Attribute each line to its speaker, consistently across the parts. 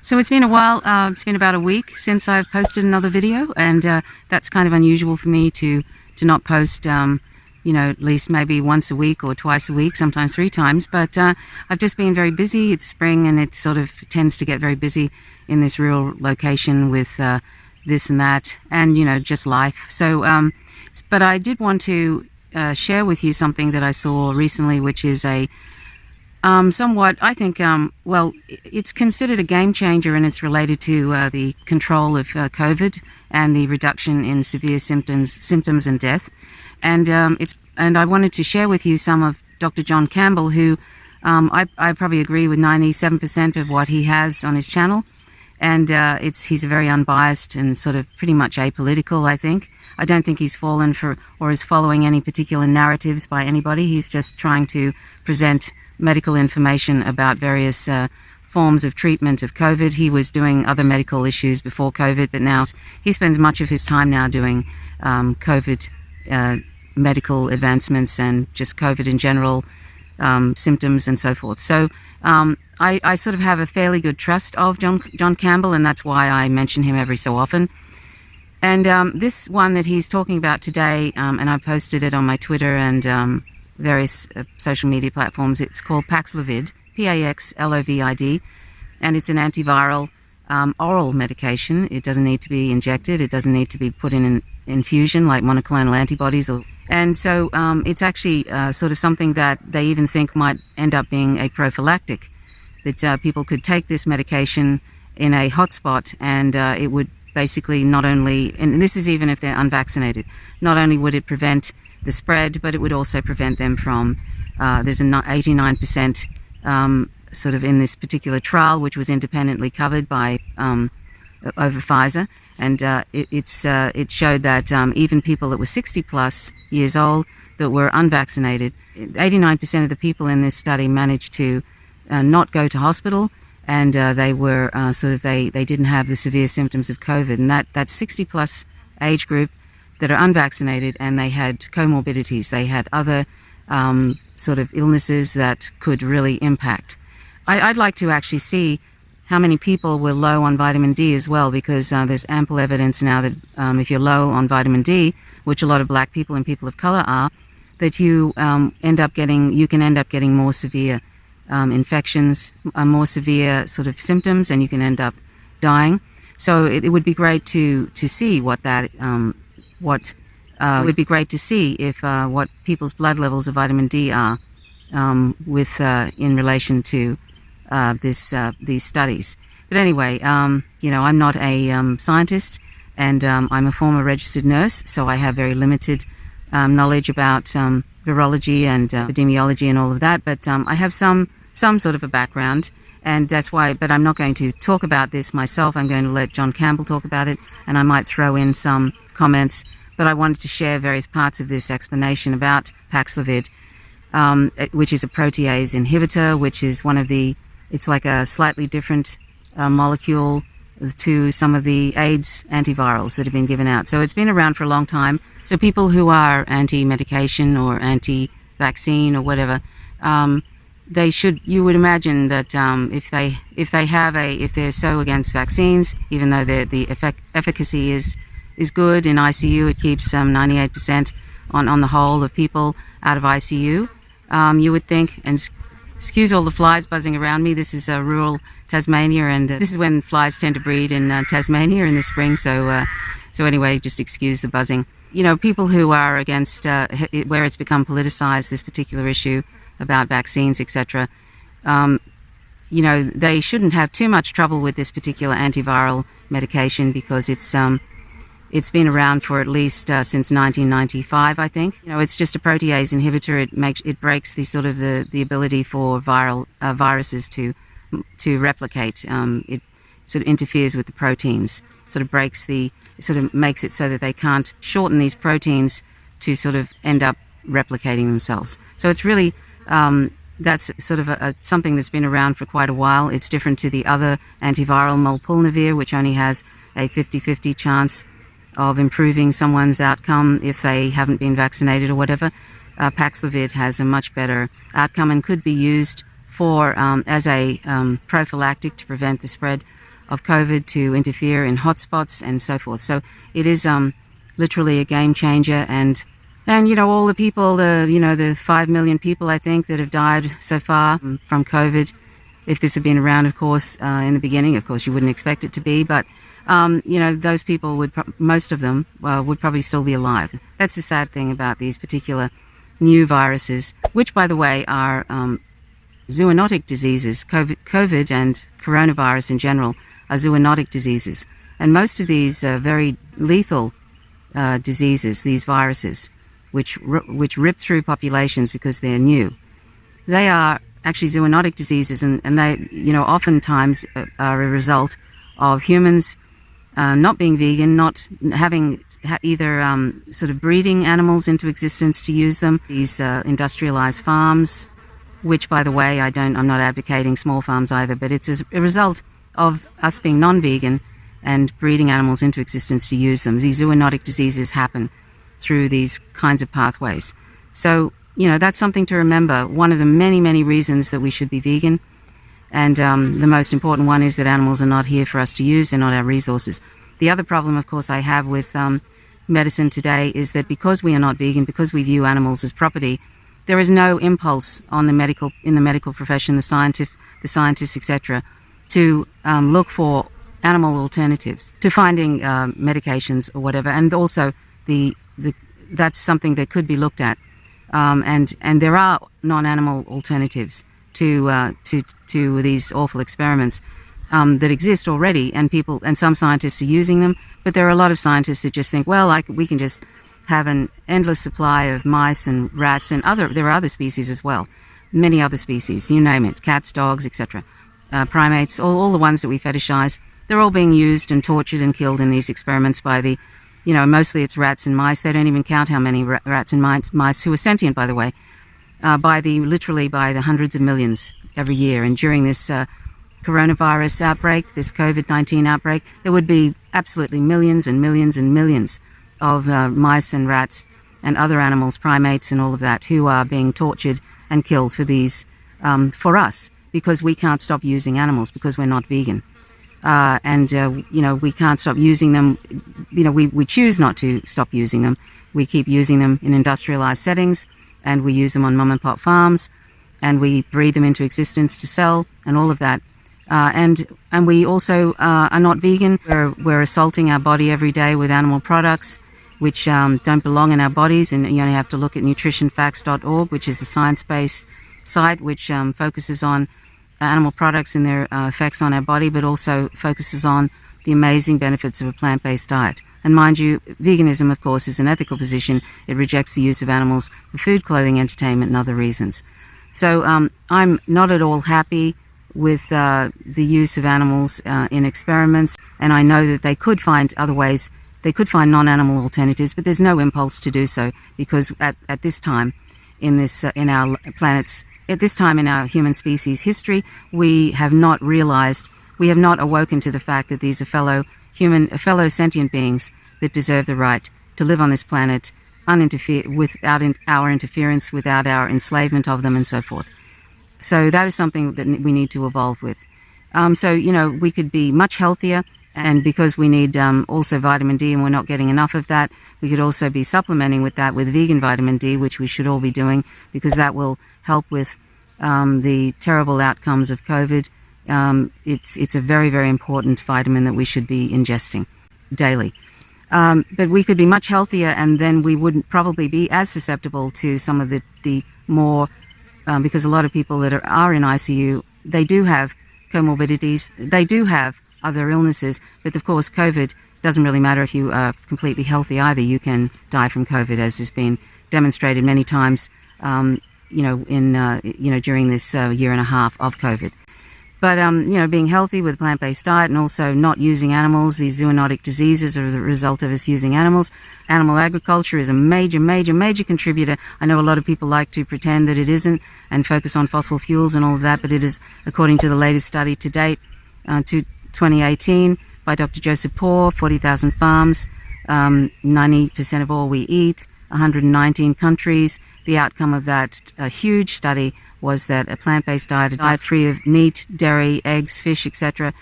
Speaker 1: So it's been a while. It's been about a week since I've posted another video, and that's kind of unusual for me to not post, at least maybe once a week or twice a week, sometimes 3 times. But I've just been very busy. It's spring, and it sort of tends to get very busy in this rural location with this and that, and just life. So, but I did want to share with you something that I saw recently, which is a somewhat, I think, it's considered a game changer, and it's related to the control of COVID and the reduction in severe symptoms and death. And I wanted to share with you some of Dr. John Campbell, who I probably agree with 97% of what he has on his channel. And he's a very unbiased and sort of pretty much apolitical, I think. I don't think he's fallen for or is following any particular narratives by anybody. He's just trying to present medical information about various forms of treatment of COVID. He was doing other medical issues before COVID, but now he spends much of his time now doing COVID medical advancements and just COVID in general, symptoms and so forth. So I sort of have a fairly good trust of John Campbell, and that's why I mention him every so often. And this one that he's talking about today, and I posted it on my Twitter and various social media platforms. It's called Paxlovid, Paxlovid, and it's an antiviral oral medication. It doesn't need to be injected. It doesn't need to be put in an infusion like monoclonal antibodies. And so it's actually sort of something that they even think might end up being a prophylactic, that people could take this medication in a hotspot, and it would basically not only, and this is even if they're unvaccinated, not only would it prevent the spread, but it would also prevent them from, there's an 89% sort of in this particular trial, which was independently covered by over Pfizer, and it showed that even people that were 60 plus years old that were unvaccinated, 89% of the people in this study managed to not go to hospital, and they were they didn't have the severe symptoms of COVID, and that 60 plus age group that are unvaccinated, and they had comorbidities. They had other sort of illnesses that could really impact. I'd like to actually see how many people were low on vitamin D as well, because there's ample evidence now that if you're low on vitamin D, which a lot of black people and people of color are, that you can end up getting more severe infections, more severe sort of symptoms, and you can end up dying. So it would be great to see what that it would be great to see if what people's blood levels of vitamin D are in relation to these studies. But anyway, I'm not a scientist, and I'm a former registered nurse, so I have very limited knowledge about virology and epidemiology and all of that. But I have some sort of a background, and that's why. But I'm not going to talk about this myself. I'm going to let John Campbell talk about it, and I might throw in some comments. But I wanted to share various parts of this explanation about Paxlovid, which is a protease inhibitor, which is it's like a slightly different molecule to some of the AIDS antivirals that have been given out. So it's been around for a long time. So people who are anti-medication or anti-vaccine or whatever, you would imagine that if they're so against vaccines, even though the efficacy is good in ICU, it keeps 98% on the whole of people out of ICU. You would think, and excuse all the flies buzzing around me. This is rural Tasmania, and this is when flies tend to breed in Tasmania in the spring. So anyway, just excuse the buzzing. People who are against where it's become politicized, this particular issue about vaccines, etc. They shouldn't have too much trouble with this particular antiviral medication, because it's been around for at least since 1995, I think. It's just a protease inhibitor. It breaks the sort of the ability for viruses to replicate. It sort of interferes with the proteins. Sort of makes it so that they can't shorten these proteins to sort of end up replicating themselves. So it's really that's sort of something that's been around for quite a while. It's different to the other antiviral, molnupiravir, which only has a 50-50 chance of improving someone's outcome if they haven't been vaccinated or whatever. Paxlovid has a much better outcome and could be used for as a prophylactic to prevent the spread of COVID to interfere in hotspots and so forth. So it is literally a game changer. And all the people, the 5 million people, I think, that have died so far from COVID. If this had been around, of course, in the beginning, of course, you wouldn't expect it to be. But, those people most of them would probably still be alive. That's the sad thing about these particular new viruses, which, by the way, are zoonotic diseases. COVID and coronavirus in general are zoonotic diseases. And most of these very lethal diseases, these viruses, which rip through populations because they're new, they are actually zoonotic diseases, and they, oftentimes are a result of humans not being vegan, not having either sort of breeding animals into existence to use them. These industrialized farms, which, by the way, I'm not advocating small farms either, but it's a result of us being non-vegan and breeding animals into existence to use them. These zoonotic diseases happen through these kinds of pathways. So, that's something to remember. One of the many, many reasons that we should be vegan. And the most important one is that animals are not here for us to use. They're not our resources. The other problem, of course, I have with medicine today is that because we are not vegan, because we view animals as property, there is no impulse in the medical profession, the scientists, etc., to look for animal alternatives to finding medications or whatever. And also, that's something that could be looked at. And there are non-animal alternatives to these awful experiments that exist already, and some scientists are using them. But there are a lot of scientists that just think, well, we can just have an endless supply of mice and rats and there are other species as well, many other species, you name it, cats, dogs, etc., primates, all the ones that we fetishize. They're all being used and tortured and killed in these experiments by mostly it's rats and mice. They don't even count how many rats and mice who are sentient, by the way, literally by the hundreds of millions every year. And during this coronavirus outbreak, this COVID-19 outbreak, there would be absolutely millions and millions and millions of mice and rats and other animals, primates and all of that, who are being tortured and killed for these, for us, because we can't stop using animals because we're not vegan. We can't stop using them. We choose not to stop using them. We keep using them in industrialized settings, and we use them on mom and pop farms, and we breed them into existence to sell and all of that. And we also are not vegan. We're assaulting our body every day with animal products which don't belong in our bodies, and you only have to look at nutritionfacts.org, which is a science-based site which focuses on animal products and their effects on our body, but also focuses on the amazing benefits of a plant-based diet. And mind you, veganism, of course, is an ethical position. It rejects the use of animals for food, clothing, entertainment, and other reasons. So I'm not at all happy with the use of animals in experiments, and I know that they could find other ways. They could find non-animal alternatives, but there's no impulse to do so, because at this time in our planet's at this time in our human species history, we have not awoken to the fact that these are fellow sentient beings that deserve the right to live on this planet without our interference, without our enslavement of them, and so forth. So that is something that we need to evolve with. We could be much healthier, and because we need also vitamin D, and we're not getting enough of that, we could also be supplementing with that with vegan vitamin D, which we should all be doing, because that will help with the terrible outcomes of COVID. It's a very, very important vitamin that we should be ingesting daily. But we could be much healthier, and then we wouldn't probably be as susceptible to some of the more, because a lot of people that are in ICU, they do have comorbidities, they do have other illnesses, but of course COVID doesn't really matter if you are completely healthy either. You can die from COVID, as has been demonstrated many times, during this year and a half of COVID. But, being healthy with a plant-based diet and also not using animals, these zoonotic diseases are the result of us using animals. Animal agriculture is a major, major, major contributor. I know a lot of people like to pretend that it isn't and focus on fossil fuels and all of that, but it is, according to the latest study to date, to 2018 by Dr. Joseph Poore, 40,000 farms, 90% of all we eat, 119 countries. The outcome of that huge study was that a plant-based diet, a diet free of meat, dairy, eggs, fish, etc.,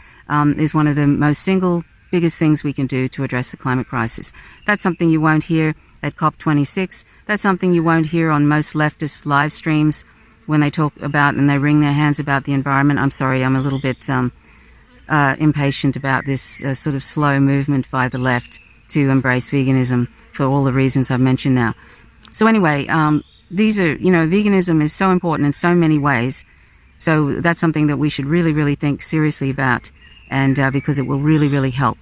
Speaker 1: is one of the most single biggest things we can do to address the climate crisis. That's something you won't hear at COP26. That's something you won't hear on most leftist live streams when they talk about and they wring their hands about the environment. I'm sorry, I'm a little bit impatient about this sort of slow movement by the left to embrace veganism for all the reasons I've mentioned now. So anyway, these are, veganism is so important in so many ways. So that's something that we should really, really think seriously about, and because it will really, really help.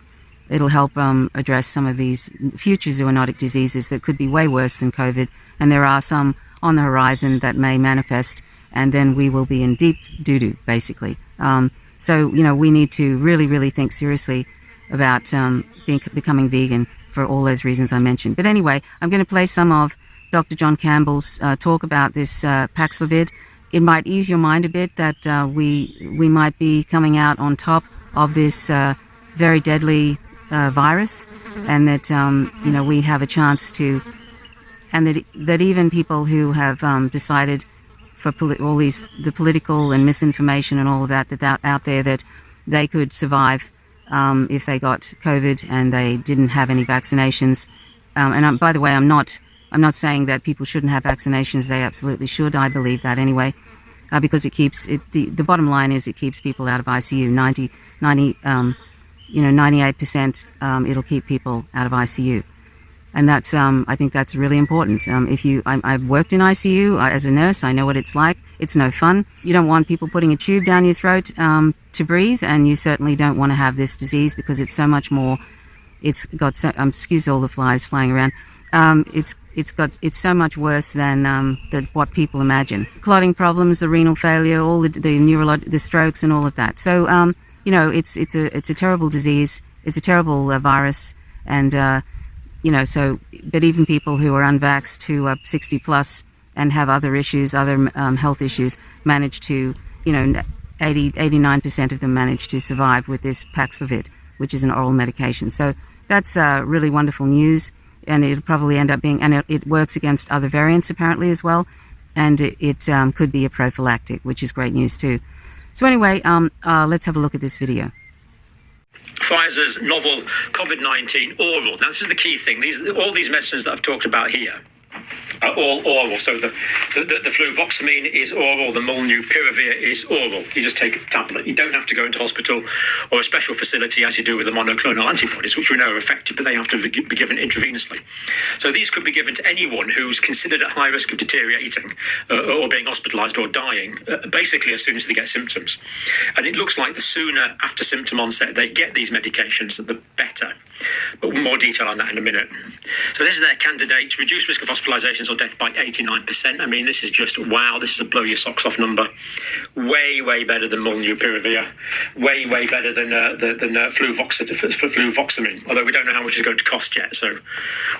Speaker 1: It'll help address some of these future zoonotic diseases that could be way worse than COVID, and there are some on the horizon that may manifest, and then we will be in deep doo-doo, basically. So, we need to really, really think seriously about becoming vegan for all those reasons I mentioned. But anyway, I'm going to play some of Dr. John Campbell's talk about this Paxlovid. It might ease your mind a bit that we might be coming out on top of this very deadly virus, and that we have a chance to, and that even people who have decided for all the political and misinformation and all of that out there, that they could survive if they got COVID and they didn't have any vaccinations. And by the way, I'm not saying that people shouldn't have vaccinations. They absolutely should. I believe that anyway, because it keeps the bottom line is it keeps people out of ICU. 98%. It'll keep people out of ICU. And that's, I think that's really important. I've worked in ICU as a nurse. I know what it's like. It's no fun. You don't want people putting a tube down your throat to breathe, and you certainly don't want to have this disease because it's so much more. It's got so, excuse all the flies flying around. It's so much worse than what people imagine. Clotting problems, the renal failure, all the strokes, and all of that. So it's a terrible disease. It's a terrible virus, and. But even people who are unvaxxed, who are 60 plus and have other issues, other health issues, manage to, 89% of them manage to survive with this Paxlovid, which is an oral medication. So that's really wonderful news, and it'll probably end up being, and it works against other variants apparently as well, and it could be a prophylactic, which is great news too. So anyway, let's have a look at this video.
Speaker 2: Pfizer's novel COVID-19 oral. Now, this is the key thing. All these medicines that I've talked about here are all oral. So the fluvoxamine is oral, the molnupiravir is oral. You just take a tablet. You don't have to go into hospital or a special facility as you do with the monoclonal antibodies, which we know are effective, but they have to be given intravenously. So these could be given to anyone who's considered at high risk of deteriorating or being hospitalised or dying, basically as soon as they get symptoms. And it looks like the sooner after symptom onset they get these medications, the better. But more detail on that in a minute. So this is their candidate: reduced risk of hospitalisations or death by 89%. I mean, this is just wow. This is a blow your socks off number. Way, way better than molnupiravir. Way, way better than fluvoxamine. Although we don't know how much it's going to cost yet, so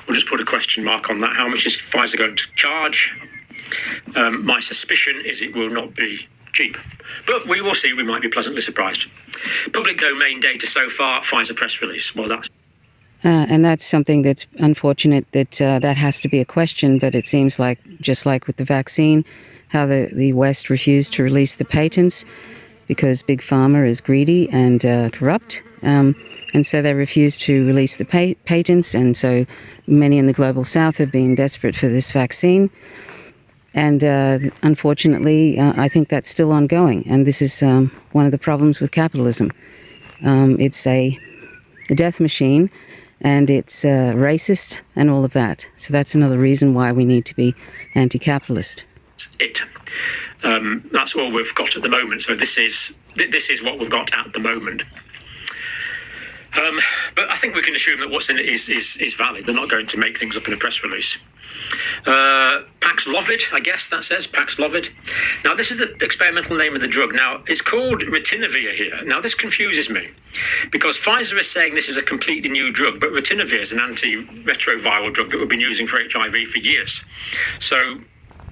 Speaker 2: we'll just put a question mark on that. How much is Pfizer going to charge? My suspicion is it will not be cheap, but we will see. We might be pleasantly surprised. Public domain data so far: Pfizer press release. Well, that's.
Speaker 1: And that's something that's unfortunate that that has to be a question, but it seems like, just like with the vaccine, how the West refused to release the patents because Big Pharma is greedy and corrupt. And so they refused to release the patents, and so many in the global south have been desperate for this vaccine. And unfortunately, I think that's still ongoing. And this is one of the problems with capitalism. It's a death machine, and it's racist and all of that. So that's another reason why we need to be anti-capitalist.
Speaker 2: That's all we've got at the moment. So this is what we've got at the moment. But I think we can assume that what's in it is valid. They're not going to make things up in a press release. Paxlovid, I guess that says Paxlovid. Now, this is the experimental name of the drug. Now, it's called ritonavir here. Now, this confuses me because Pfizer is saying this is a completely new drug, but ritonavir is an antiretroviral drug that we've been using for HIV for years. So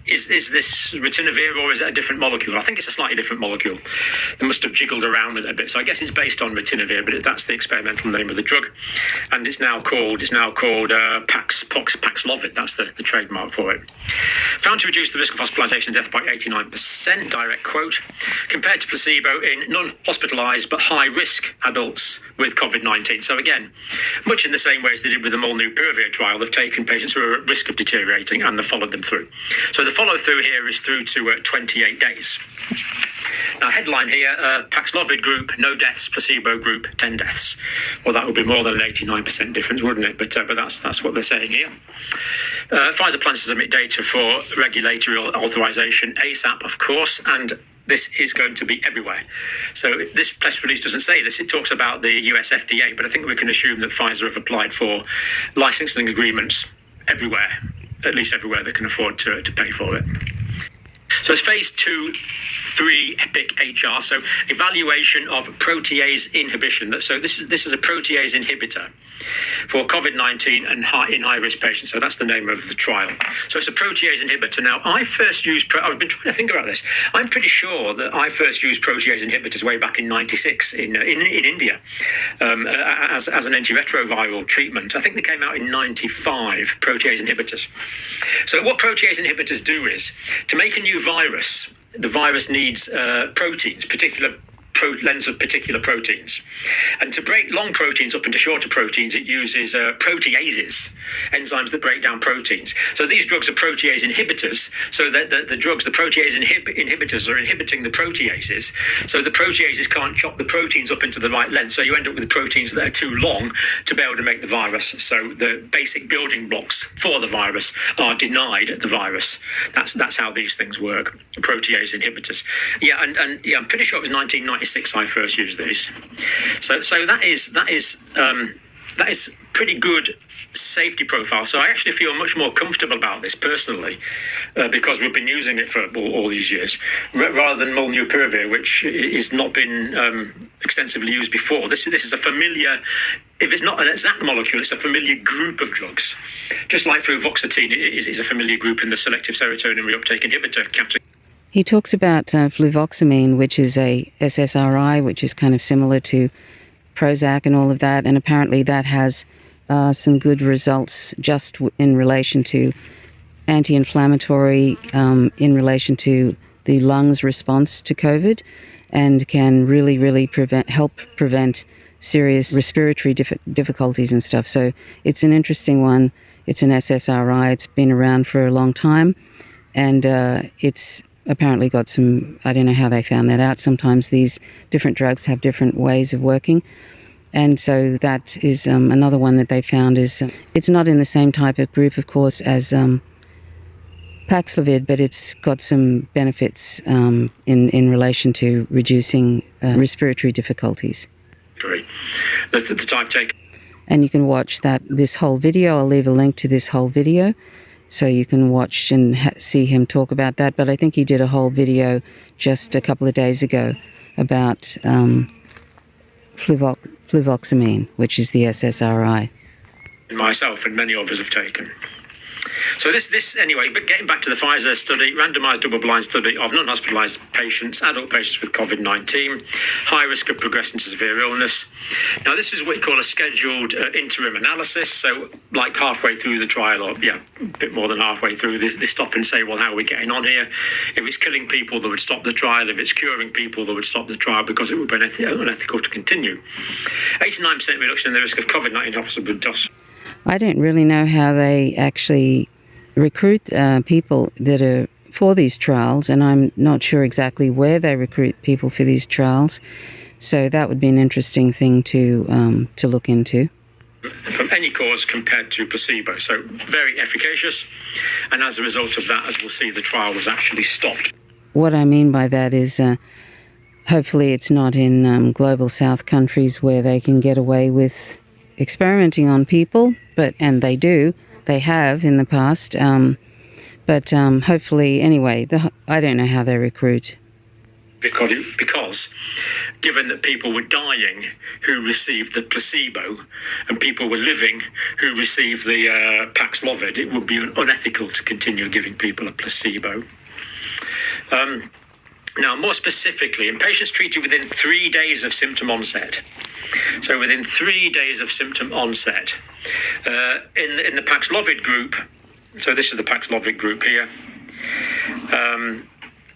Speaker 2: is this ritonavir or is it a different molecule? I think it's a slightly different molecule. They must have jiggled around with it a bit. So I guess it's based on ritonavir, but that's the experimental name of the drug, and it's now called Paxlovid. That's the trademark for it. Found to reduce the risk of hospitalisation and death by 89%. Direct quote. Compared to placebo in non-hospitalised but high-risk adults with COVID-19. So again, much in the same way as they did with the molnupiravir trial, they've taken patients who are at risk of deteriorating and they've followed them through. So the follow-through here is through to 28 days. Now, headline here, Paxlovid group, no deaths, placebo group, 10 deaths. Well, that would be more than an 89% difference, wouldn't it? But that's what they're saying here. Pfizer plans to submit data for regulatory authorization ASAP, of course, and this is going to be everywhere. So this press release doesn't say this. It talks about the US FDA, but I think we can assume that Pfizer have applied for licensing agreements everywhere, at least everywhere they can afford to pay for it. So it's phase 2/3 EPIC-HR, so evaluation of protease inhibition. So this is a protease inhibitor for COVID-19 and in high-risk patients. So that's the name of the trial. So it's a protease inhibitor. Now, I've been trying to think about this. I'm pretty sure that I first used protease inhibitors way back in '96 in India as an antiretroviral treatment. I think they came out in '95, protease inhibitors. So what protease inhibitors do is, to make a new virus, the virus needs proteins, lengths of particular proteins. And to break long proteins up into shorter proteins, it uses proteases, enzymes that break down proteins. So these drugs are protease inhibitors. So that the protease inhibitors are inhibiting the proteases. So the proteases can't chop the proteins up into the right length. So you end up with proteins that are too long to be able to make the virus. So the basic building blocks for the virus are denied the virus. That's how these things work. Protease inhibitors. Yeah, and I'm pretty sure it was 1996 I first used these. So that is pretty good safety profile. So I actually feel much more comfortable about this personally because we've been using it for all these years, rather than molnupiravir, which has not been extensively used before. This is a familiar. If it's not an exact molecule, it's a familiar group of drugs. Just like fluvoxetine is a familiar group in the selective serotonin reuptake inhibitor category.
Speaker 1: He talks about fluvoxamine, which is a SSRI, which is kind of similar to Prozac and all of that, and apparently that has some good results just in relation to anti-inflammatory, in relation to the lungs' response to COVID, and can really help prevent serious respiratory difficulties and stuff. So it's an interesting one. It's an SSRI. It's been around for a long time, and it's apparently got some, I don't know how they found that out. Sometimes these different drugs have different ways of working. And so that is another one that they found is, it's not in the same type of group, of course, as Paxlovid, but it's got some benefits in relation to reducing respiratory difficulties.
Speaker 2: Great. That's the type take.
Speaker 1: And you can watch this whole video. I'll leave a link to this whole video, so you can watch and see him talk about that. But I think he did a whole video just a couple of days ago about fluvoxamine, which is the SSRI.
Speaker 2: Myself and many others have taken. So this anyway, but getting back to the Pfizer study, randomized double-blind study of non-hospitalized patients, adult patients with COVID-19, high risk of progressing to severe illness. Now, this is what you call a scheduled interim analysis. So like halfway through the trial, or a bit more than halfway through, they stop and say, well, how are we getting on here? If it's killing people, they would stop the trial. If it's curing people, they would stop the trial because it would be unethical to continue. 89% reduction in the risk of COVID-19 hospital deaths.
Speaker 1: I don't really know how they actually recruit people that are for these trials, and I'm not sure exactly where they recruit people for these trials. So that would be an interesting thing to look into.
Speaker 2: From any cause compared to placebo, so very efficacious, and as a result of that, as we'll see, the trial was actually stopped. What
Speaker 1: I mean by that is hopefully it's not in global south countries where they can get away with experimenting on people, and they have in the past, but hopefully, anyway, I don't know how they recruit.
Speaker 2: because given that people were dying who received the placebo and people were living who received the Paxlovid, it would be unethical to continue giving people a placebo. Now, more specifically, in patients treated within 3 days of symptom onset, so within 3 days of symptom onset, in the Paxlovid group, so this is the Paxlovid group here,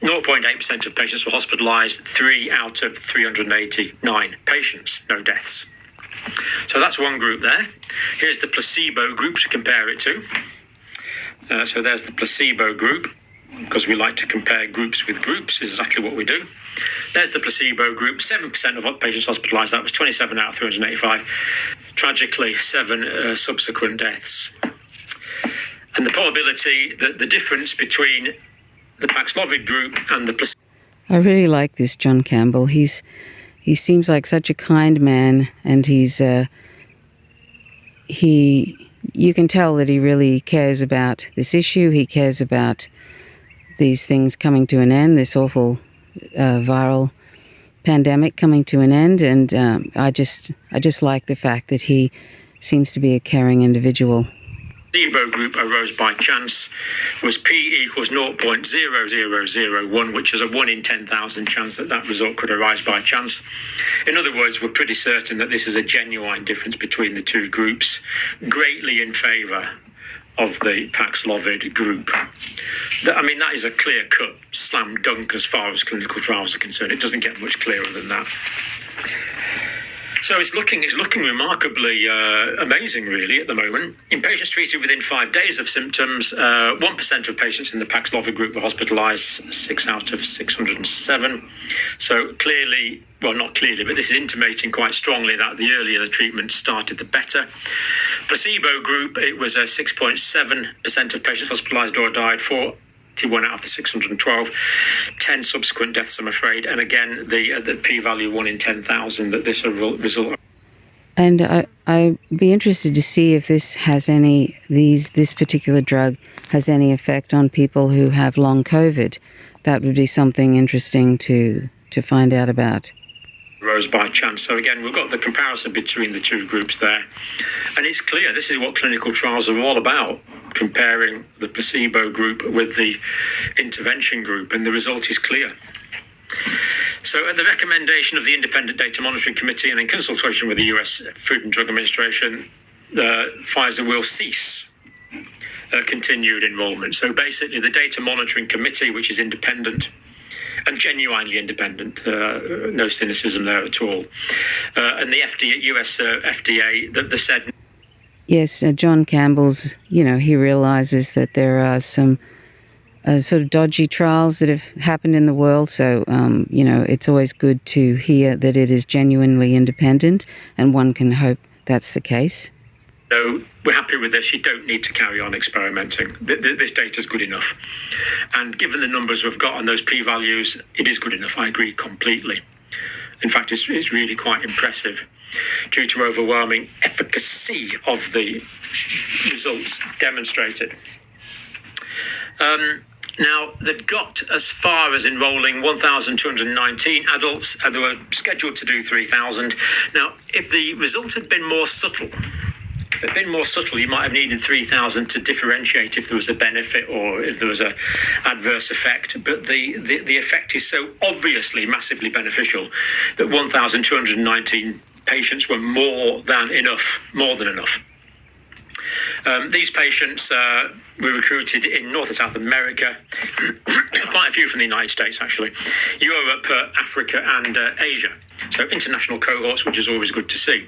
Speaker 2: 0.8% of patients were hospitalised, 3 out of 389 patients, no deaths. So that's one group there. Here's the placebo group to compare it to. So there's the placebo group, because we like to compare groups with groups, is exactly what we do. There's the placebo group, 7% of patients hospitalised, that was 27 out of 385. Tragically, 7 subsequent deaths. And the probability, that the difference between the Paxlovid group and the placebo...
Speaker 1: I really like this John Campbell. He seems like such a kind man, and you can tell that he really cares about this issue. He cares about these things coming to an end, this awful viral pandemic coming to an end, and I just like the fact that he seems to be a caring individual.
Speaker 2: The placebo group arose by chance was P equals 0.0001, which is a 1 in 10,000 chance that result could arise by chance. In other words, we're pretty certain that this is a genuine difference between the two groups, greatly in favour of the Paxlovid group. I mean, that is a clear-cut slam dunk as far as clinical trials are concerned. It doesn't get much clearer than that. So it's looking remarkably amazing, really, at the moment. In patients treated within 5 days of symptoms, 1% of patients in the Paxlovid group were hospitalised, 6 out of 607. So clearly, well, not clearly, but this is intimating quite strongly that the earlier the treatment started, the better. Placebo group, it was 6.7% of patients hospitalised or died, 41 out of the 612, 10 subsequent deaths, I'm afraid. And again, the p-value 1 in 10,000 that this result.
Speaker 1: And I'd be interested to see if this has this particular drug has any effect on people who have long COVID. That would be something interesting to find out about.
Speaker 2: Rose by chance. So again, we've got the comparison between the two groups there. And it's clear this is what clinical trials are all about, comparing the placebo group with the intervention group, and the result is clear. So at the recommendation of the Independent Data Monitoring Committee and in consultation with the US Food and Drug Administration, Pfizer will cease continued enrolment. So basically the Data Monitoring Committee, which is independent, and genuinely independent, no cynicism there at all. And the US FDA, they said...
Speaker 1: Yes, John Campbell's, he realises that there are some sort of dodgy trials that have happened in the world. So, it's always good to hear that it is genuinely independent, and one can hope that's the case.
Speaker 2: So we're happy with this. You don't need to carry on experimenting. This data is good enough. And given the numbers we've got on those p-values, it is good enough. I agree completely. In fact, it's really quite impressive due to overwhelming efficacy of the results demonstrated. Now, they've got as far as enrolling 1,219 adults. They were scheduled to do 3,000. Now, if the results had been more subtle, you might have needed 3,000 to differentiate if there was a benefit or if there was an adverse effect. But the effect is so obviously massively beneficial that 1,219 patients were more than enough. These patients were recruited in North and South America, quite a few from the United States, actually, Europe, Africa, and Asia. So international cohorts, which is always good to see.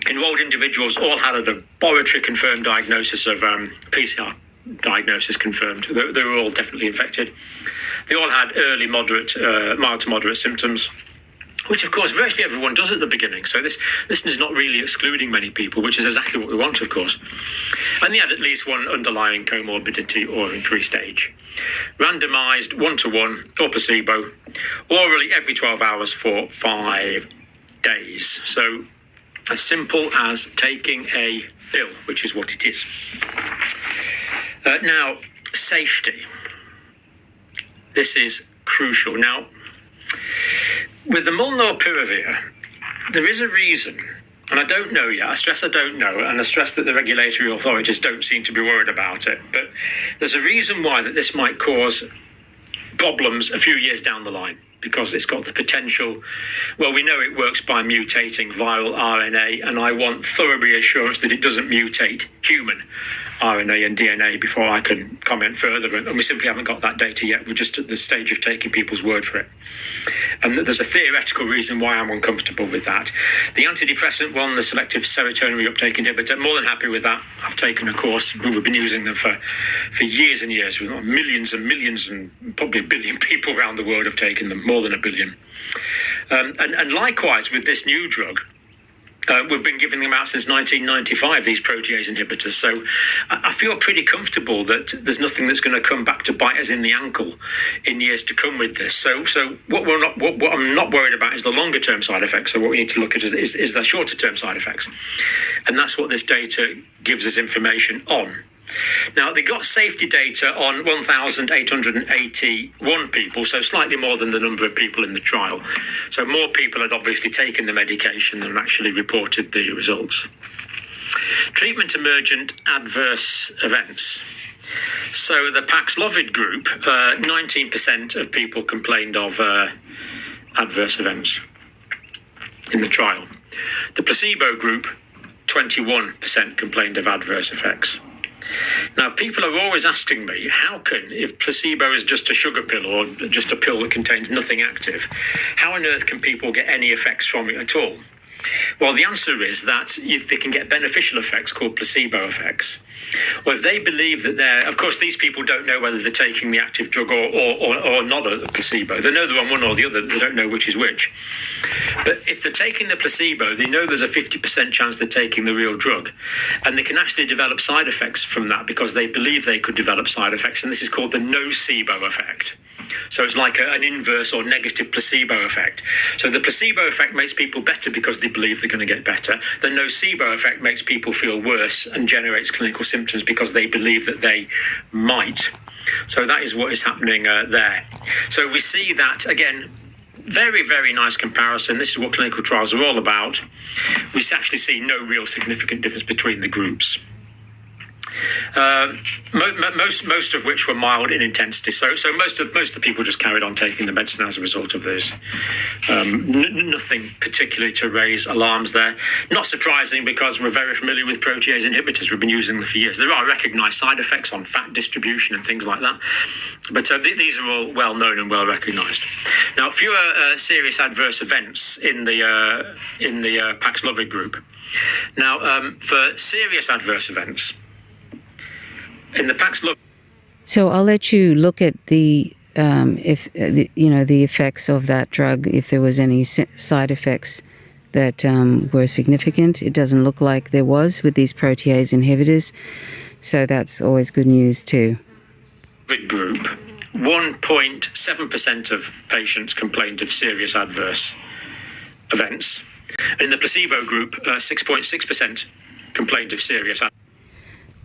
Speaker 2: Enrolled individuals all had a laboratory-confirmed diagnosis of PCR diagnosis confirmed. They were all definitely infected. They all had early mild to moderate symptoms, which, of course, virtually everyone does at the beginning. So this is not really excluding many people, which is exactly what we want, of course. And they had at least one underlying comorbidity or increased age. Randomised 1-to-1 or placebo, orally every 12 hours for 5 days. So as simple as taking a pill, which is what it is. Now, safety. This is crucial. Now, with the molnupiravir, there is a reason, and I don't know yet. I stress I don't know, and I stress that the regulatory authorities don't seem to be worried about it. But there's a reason why that this might cause problems a few years down the line, because it's got the potential. Well, we know it works by mutating viral RNA, and I want thorough reassurance that it doesn't mutate human RNA and DNA before I can comment further. And we simply haven't got that data yet. We're just at the stage of taking people's word for it. And there's a theoretical reason why I'm uncomfortable with that. The antidepressant one, the selective serotonin reuptake inhibitor, more than happy with that. I've taken a course. We've been using them for years and years. We've got millions and millions and probably a billion people around the world have taken them, more than a billion. And likewise with this new drug, we've been giving them out since 1995, these protease inhibitors. So I feel pretty comfortable that there's nothing that's going to come back to bite us in the ankle in years to come with this. So what I'm not worried about is the longer term side effects. So what we need to look at is the shorter term side effects. And that's what this data gives us information on. Now, they got safety data on 1,881 people, so slightly more than the number of people in the trial. So more people had obviously taken the medication than actually reported the results. Treatment emergent adverse events. So the Paxlovid group, 19% of people complained of adverse events in the trial. The placebo group, 21% complained of adverse effects. Now, people are always asking me, how can, if placebo is just a sugar pill or just a pill that contains nothing active, how on earth can people get any effects from it at all? Well, the answer is that they can get beneficial effects called placebo effects. Or if they believe that of course, these people don't know whether they're taking the active drug or not a placebo. They know they're on one or the other. They don't know which is which. But if they're taking the placebo, they know there's a 50% chance they're taking the real drug. And they can actually develop side effects from that because they believe they could develop side effects. And this is called the nocebo effect. So it's like an inverse or negative placebo effect. So the placebo effect makes people better because they believe they're going to get better. The nocebo effect makes people feel worse and generates clinical symptoms because they believe that they might. So that is what is happening there. So we see that, again, very, very nice comparison. This is what clinical trials are all about. We actually see no real significant difference between the groups. Most of which were mild in intensity. So most of the people just carried on taking the medicine as a result of this. Nothing particularly to raise alarms there. Not surprising because we're very familiar with protease inhibitors. We've been using them for years. There are recognised side effects on fat distribution and things like that, but these are all well known and well recognised. Now, fewer serious adverse events in the Paxlovid group. Now, for serious adverse events. In the Paxlovid.
Speaker 1: So I'll let you look at the the effects of that drug. If there was any side effects that were significant, it doesn't look like there was with these protease inhibitors. So that's always good news too.
Speaker 2: Group, 1.7% of patients complained of serious adverse events. In the placebo group, 6.6% complained of serious.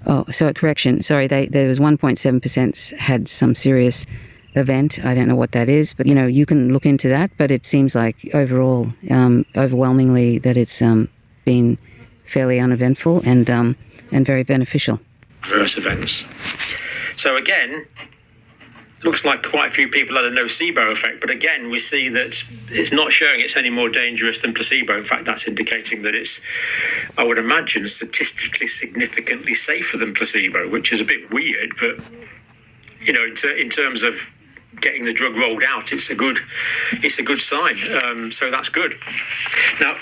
Speaker 1: Oh, so correction. Sorry, there was 1.7% had some serious event. I don't know what that is, but you can look into that. But it seems like overall, overwhelmingly, that it's been fairly uneventful and very beneficial.
Speaker 2: Adverse events. So again, looks like quite a few people had a nocebo effect, but again, we see that it's not showing it's any more dangerous than placebo. In fact, that's indicating that it's, I would imagine, statistically significantly safer than placebo, which is a bit weird, but, in terms of getting the drug rolled out, it's a good sign. So that's good. Now,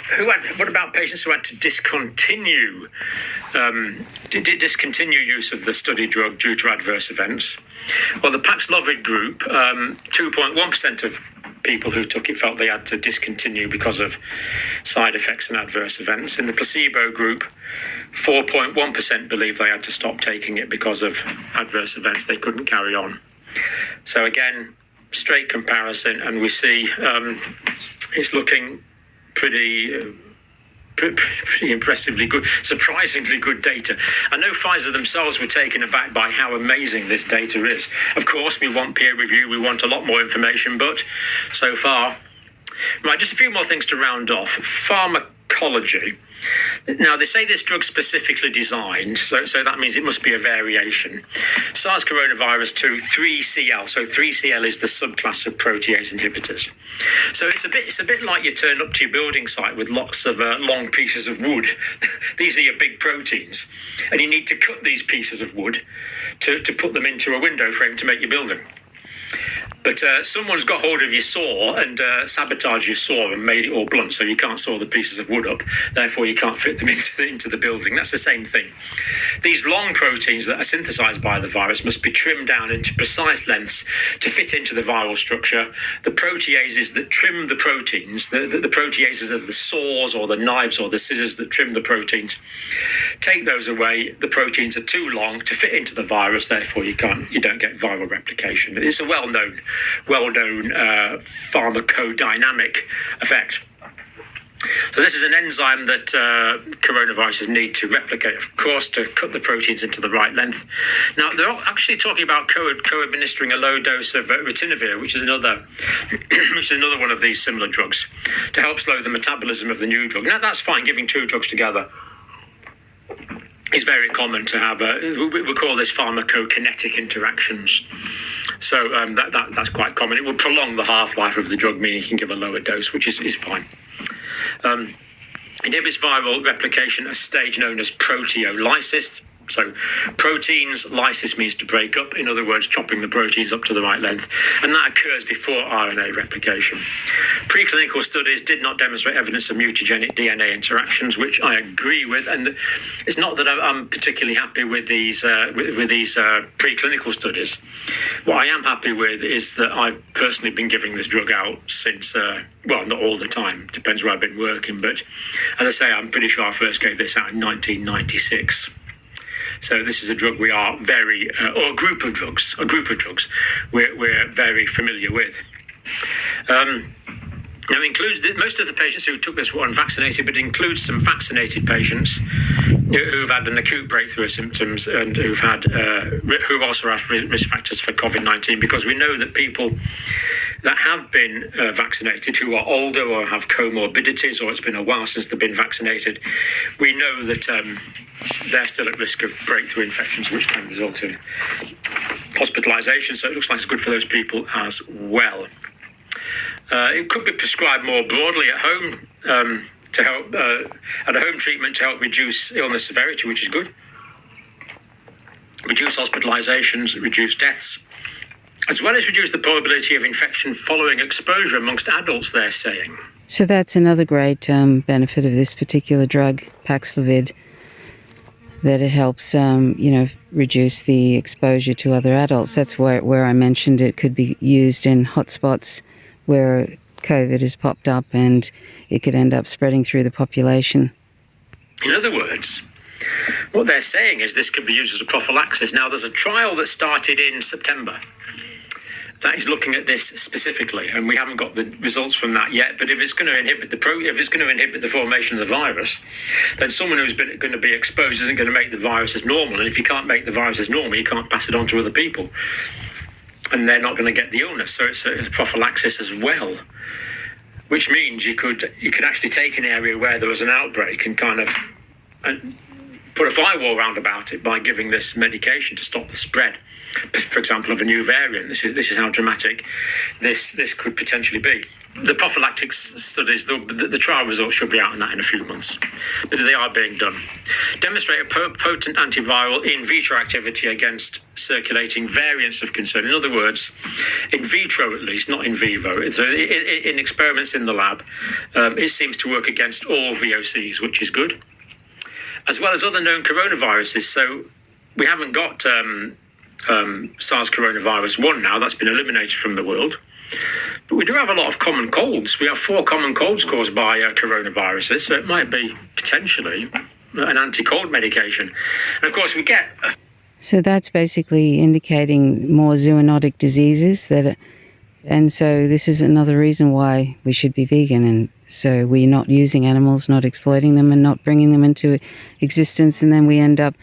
Speaker 2: what about patients who had to discontinue use of the study drug due to adverse events? Well, the Paxlovid group, 2.1% of people who took it felt they had to discontinue because of side effects and adverse events. In the placebo group, 4.1% believed they had to stop taking it because of adverse events. They couldn't carry on. So again, straight comparison, and we see it's looking pretty pretty impressively good, surprisingly good data. I know Pfizer themselves were taken aback by how amazing this data is. Of course, we want peer review, we want a lot more information, but so far... Right, just a few more things to round off. Pharmacology. Now, they say this drug's specifically designed, so that means it must be a variation. SARS coronavirus 2, 3CL. So 3CL is the subclass of protease inhibitors. So it's a bit like you turn up to your building site with lots of long pieces of wood. These are your big proteins, and you need to cut these pieces of wood to put them into a window frame to make your building. But someone's got hold of your saw and sabotaged your saw and made it all blunt, so you can't saw the pieces of wood up. Therefore, you can't fit them into the building. That's the same thing. These long proteins that are synthesized by the virus must be trimmed down into precise lengths to fit into the viral structure. The proteases that trim the proteins, the proteases are the saws or the knives or the scissors that trim the proteins. Take those away. The proteins are too long to fit into the virus. Therefore, you don't get viral replication. It's a well-known pharmacodynamic effect. So this is an enzyme that coronaviruses need to replicate, of course, to cut the proteins into the right length. Now, they're actually talking about co-administering a low dose of ritonavir, which is another one of these similar drugs, to help slow the metabolism of the new drug. Now, that's fine. Giving two drugs together is very common to have. We call this pharmacokinetic interactions. So that's quite common. It will prolong the half-life of the drug, meaning you can give a lower dose, which is fine. Inhibits viral replication at a stage known as proteolysis. So proteins, lysis means to break up. In other words, chopping the proteins up to the right length. And that occurs before RNA replication. Preclinical studies did not demonstrate evidence of mutagenic DNA interactions, which I agree with. And it's not that I'm particularly happy with these preclinical studies. What I am happy with is that I've personally been giving this drug out since, well, not all the time. Depends where I've been working. But as I say, I'm pretty sure I first gave this out in 1996. So this is a drug we are very, or a group of drugs we're very familiar with. Now, includes most of the patients who took this were unvaccinated, but includes some vaccinated patients who've had an acute breakthrough of symptoms and who also have risk factors for COVID-19, because we know that people that have been vaccinated, who are older or have comorbidities, or it's been a while since they've been vaccinated, we know that they're still at risk of breakthrough infections, which can result in hospitalisation. So it looks like it's good for those people as well. It could be prescribed more broadly at home to help at a home treatment to help reduce illness severity, which is good. Reduce hospitalizations, reduce deaths, as well as reduce the probability of infection following exposure amongst adults, they're saying.
Speaker 1: So that's another great benefit of this particular drug, Paxlovid, that it helps, reduce the exposure to other adults. That's where I mentioned it could be used in hotspots where COVID has popped up and it could end up spreading through the population.
Speaker 2: In other words, what they're saying is this could be used as a prophylaxis. Now, there's a trial that started in September that is looking at this specifically, and we haven't got the results from that yet. But if it's going to inhibit the formation of the virus, then someone who's going to be exposed isn't going to make the virus as normal. And if you can't make the virus as normal, you can't pass it on to other people, and they're not going to get the illness. So it's a prophylaxis as well, which means you could actually take an area where there was an outbreak and kind of put a firewall round about it by giving this medication to stop the spread, for example, of a new variant. This is how dramatic this could potentially be. The prophylactic studies, the trial results should be out on that in a few months, but they are being done. Demonstrate a potent antiviral in vitro activity against circulating variants of concern. In other words, in vitro at least, not in vivo. So in experiments in the lab, it seems to work against all VOCs, which is good, as well as other known coronaviruses. So we haven't got SARS coronavirus 1 now. That's been eliminated from the world. But we do have a lot of common colds. We have 4 common colds caused by coronaviruses, so it might be potentially an anti-cold medication. And of course, we get...
Speaker 1: So that's basically indicating more zoonotic diseases, and so this is another reason why we should be vegan and So we're not using animals, not exploiting them, and not bringing them into existence, and then we end up,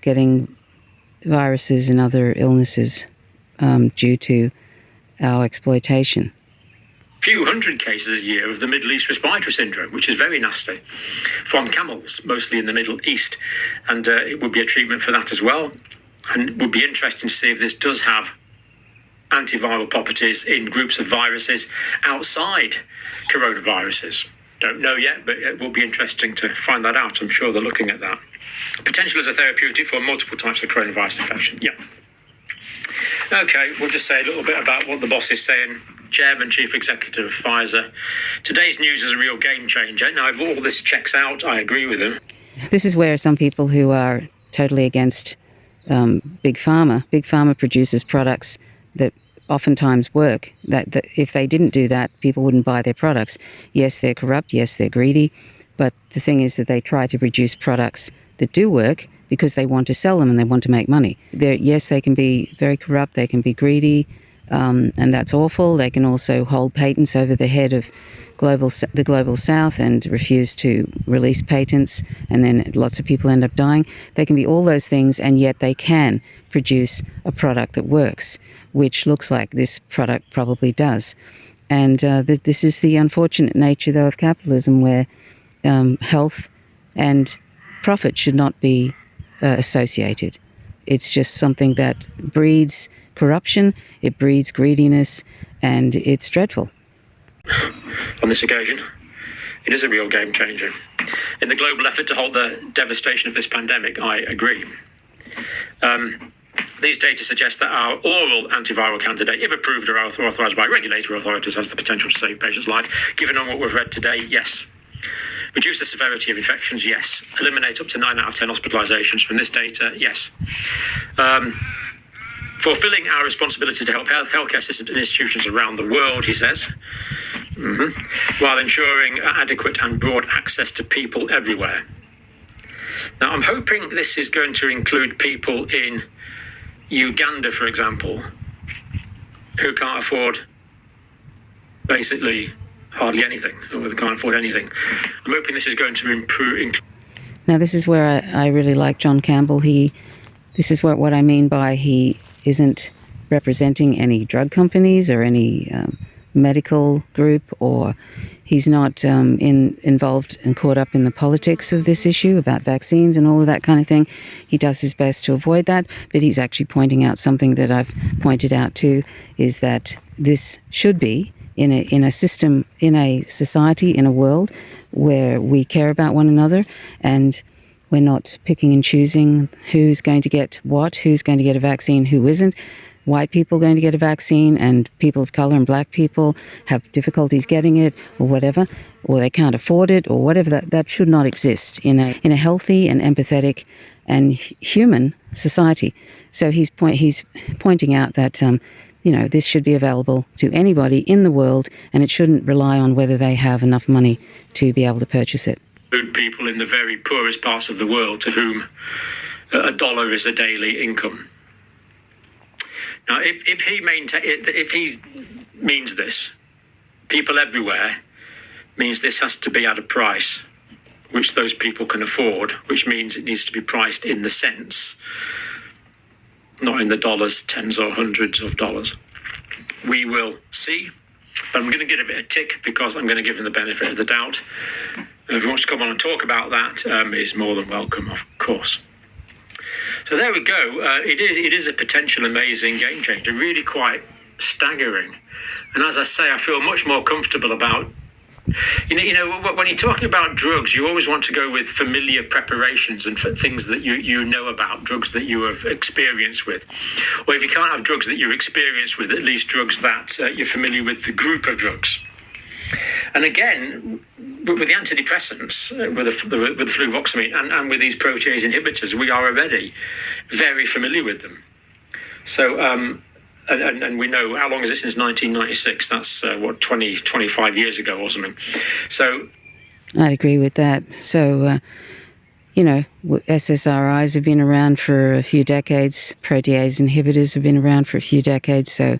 Speaker 1: getting viruses and other illnesses due to our exploitation.
Speaker 2: Few hundred cases a year of the Middle East respiratory syndrome, which is very nasty, from camels, mostly in the Middle East. And it would be a treatment for that as well. And it would be interesting to see if this does have antiviral properties in groups of viruses outside coronaviruses. Don't know yet, but it will be interesting to find that out. I'm sure they're looking at that. Potential as a therapeutic for multiple types of coronavirus infection. Yeah. Okay, we'll just say a little bit about what the boss is saying. Chairman, Chief Executive of Pfizer. Today's news is a real game changer. Now, if all this checks out, I agree with him.
Speaker 1: This is where some people who are totally against Big Pharma produces products that oftentimes work, that if they didn't do that, people wouldn't buy their products. Yes, they're corrupt. Yes, they're greedy. But the thing is that they try to produce products that do work because they want to sell them and they want to make money. Yes, they can be very corrupt. They can be greedy. And that's awful. They can also hold patents over the head of the global south and refuse to release patents, and then lots of people end up dying. They can be all those things, and yet they can produce a product that works, which looks like this product probably does. And this is the unfortunate nature, though, of capitalism, where health and profit should not be associated. It's just something that breeds corruption, it breeds greediness, and it's dreadful.
Speaker 2: On this occasion, it is a real game changer. In the global effort to halt the devastation of this pandemic, I agree. These data suggest that our oral antiviral candidate, if approved or authorised by regulatory authorities, has the potential to save patients' life. Given on what we've read today, yes. Reduce the severity of infections, yes. Eliminate up to 9 out of 10 hospitalisations from this data, yes. Fulfilling our responsibility to help healthcare systems and institutions around the world, he says, while ensuring adequate and broad access to people everywhere. Now, I'm hoping this is going to include people in Uganda, for example, who can't afford basically hardly anything, or they can't afford anything. I'm hoping this is going to improve.
Speaker 1: Now, this is where I really like John Campbell. This is what I mean by he isn't representing any drug companies or any medical group, or he's not involved and caught up in the politics of this issue about vaccines and all of that kind of thing. He does his best to avoid that, but he's actually pointing out something that I've pointed out too, is that this should be in a system, in a society, in a world where we care about one another, and we're not picking and choosing who's going to get what, who's going to get a vaccine, who isn't. White people going to get a vaccine, and people of colour and black people have difficulties getting it, or whatever, or they can't afford it, or whatever. That should not exist in a healthy and empathetic and human society. So he's pointing out that this should be available to anybody in the world, and it shouldn't rely on whether they have enough money to be able to purchase it.
Speaker 2: People in the very poorest parts of the world to whom $1 is a daily income. Now, if he means this, people everywhere means this has to be at a price which those people can afford, which means it needs to be priced in the cents, not in the dollars, tens or hundreds of dollars. We will see, but I'm going to give it a tick because I'm going to give him the benefit of the doubt. And if he wants to come on and talk about that, is more than welcome, of course. So there we go. It is a potential amazing game changer, really quite staggering. And as I say, I feel much more comfortable about, when you're talking about drugs, you always want to go with familiar preparations and things that you know about, drugs that you have experience with. Or if you can't have drugs that you've experienced with, at least drugs that you're familiar with the group of drugs. And again, with the antidepressants, with the fluvoxamine and with these protease inhibitors, we are already very familiar with them. So, and we know, how long is it since 1996? That's 25 years ago or something. So
Speaker 1: I'd agree with that. So, SSRIs have been around for a few decades. Protease inhibitors have been around for a few decades. So,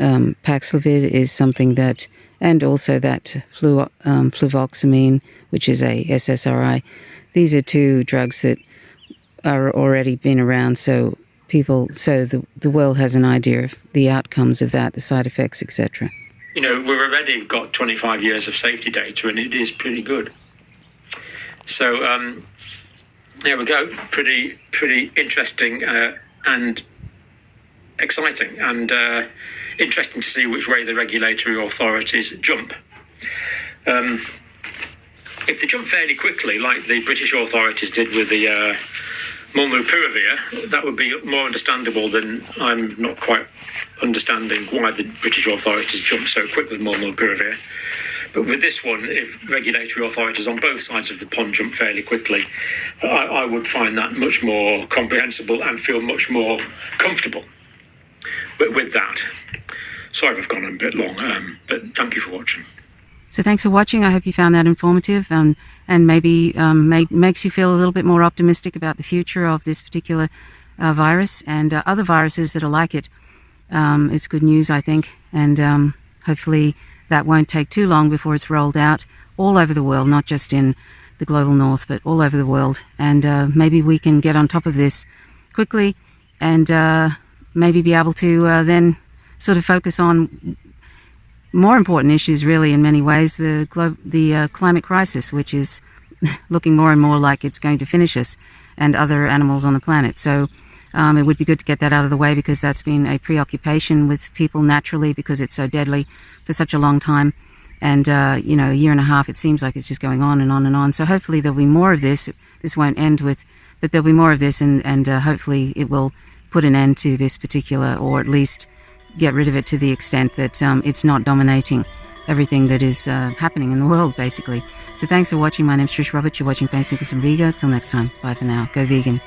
Speaker 1: Paxlovid is something that, and also that fluvoxamine, which is a SSRI. These are two drugs that are already been around, so the world has an idea of the outcomes of that, the side effects, etc.
Speaker 2: You know, we've already got 25 years of safety data, and it is pretty good. So there we go. Pretty interesting and exciting, and interesting to see which way the regulatory authorities jump. If they jump fairly quickly, like the British authorities did with the molnupiravir, that would be more understandable than I'm not quite understanding why the British authorities jumped so quick with molnupiravir. But with this one, if regulatory authorities on both sides of the pond jump fairly quickly, I would find that much more comprehensible and feel much more comfortable with that. Sorry if I've gone a bit long, but thank you for watching.
Speaker 1: So thanks for watching. I hope you found that informative and maybe makes you feel a little bit more optimistic about the future of this particular virus and other viruses that are like it. It's good news, I think, and hopefully that won't take too long before it's rolled out all over the world, not just in the global north, but all over the world. And maybe we can get on top of this quickly and maybe be able to then sort of focus on more important issues, really, in many ways, the climate crisis, which is looking more and more like it's going to finish us and other animals on the planet. So it would be good to get that out of the way, because that's been a preoccupation with people naturally, because it's so deadly for such a long time. And, you know, a year and a half, it seems like it's just going on and on and on. So hopefully there'll be more of this. This won't end with, but there'll be more of this, and hopefully it will put an end to this particular, or at least get rid of it to the extent that it's not dominating everything that is happening in the world, basically. So thanks for watching. My name's Trish Roberts. You're watching Facing with some Riga. Till next time. Bye for now. Go vegan.